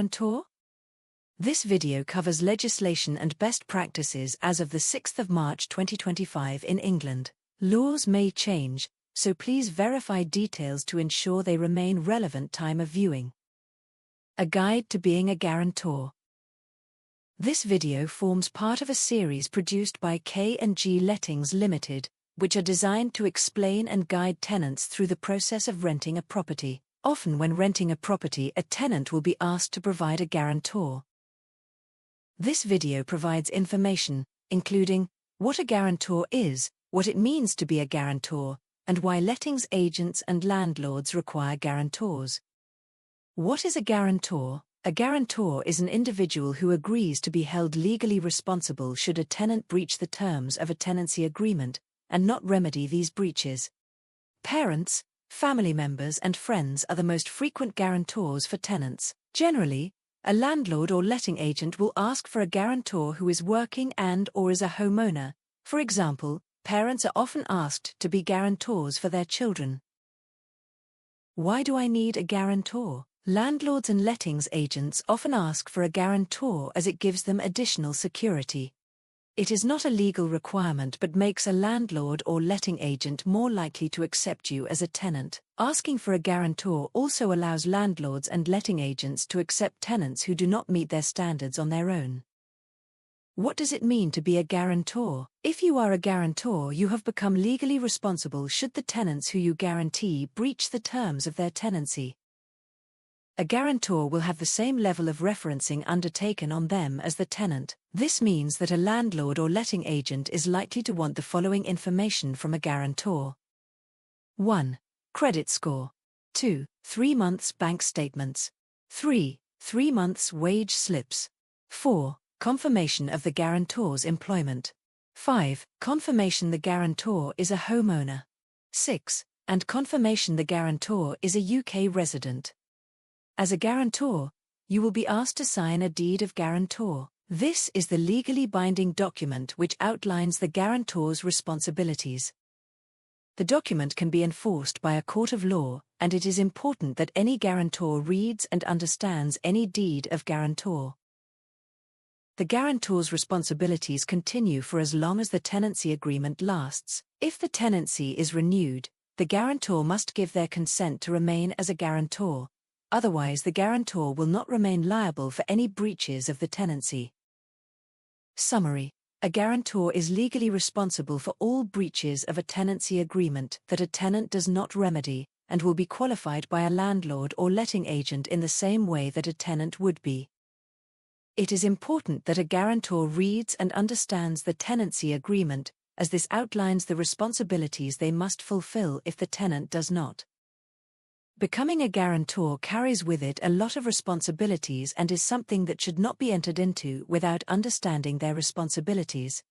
guarantor? This video covers legislation and best practices as of the 6th of March 2025 in England. Laws may change, so please verify details to ensure they remain relevant time of viewing. A guide to being a guarantor. This video forms part of a series produced by K&G Lettings Limited, which are designed to explain and guide tenants through the process of renting a property. Often when renting a property, a tenant will be asked to provide a guarantor. This video provides information, including what a guarantor is, what it means to be a guarantor, and why lettings agents and landlords require guarantors. What is a guarantor? A guarantor is an individual who agrees to be held legally responsible should a tenant breach the terms of a tenancy agreement, and not remedy these breaches. Parents, family members and friends are the most frequent guarantors for tenants. Generally, a landlord or letting agent will ask for a guarantor who is working and/or is a homeowner. For example, parents are often asked to be guarantors for their children. Why do I need a guarantor? Landlords and lettings agents often ask for a guarantor as it gives them additional security. It is not a legal requirement but makes a landlord or letting agent more likely to accept you as a tenant. Asking for a guarantor also allows landlords and letting agents to accept tenants who do not meet their standards on their own. What does it mean to be a guarantor? If you are a guarantor, you have become legally responsible should the tenants who you guarantee breach the terms of their tenancy. A guarantor will have the same level of referencing undertaken on them as the tenant. This means that a landlord or letting agent is likely to want the following information from a guarantor. 1. Credit score. 2. 3 months bank statements. 3. 3 months wage slips. 4. Confirmation of the guarantor's employment. 5. Confirmation the guarantor is a homeowner. 6. And confirmation the guarantor is a UK resident. As a guarantor, you will be asked to sign a deed of guarantor. This is the legally binding document which outlines the guarantor's responsibilities. The document can be enforced by a court of law, and it is important that any guarantor reads and understands any deed of guarantor. The guarantor's responsibilities continue for as long as the tenancy agreement lasts. If the tenancy is renewed, the guarantor must give their consent to remain as a guarantor. Otherwise, the guarantor will not remain liable for any breaches of the tenancy. Summary: a guarantor is legally responsible for all breaches of a tenancy agreement that a tenant does not remedy, and will be qualified by a landlord or letting agent in the same way that a tenant would be. It is important that a guarantor reads and understands the tenancy agreement, as this outlines the responsibilities they must fulfill if the tenant does not. Becoming a guarantor carries with it a lot of responsibilities and is something that should not be entered into without understanding their responsibilities.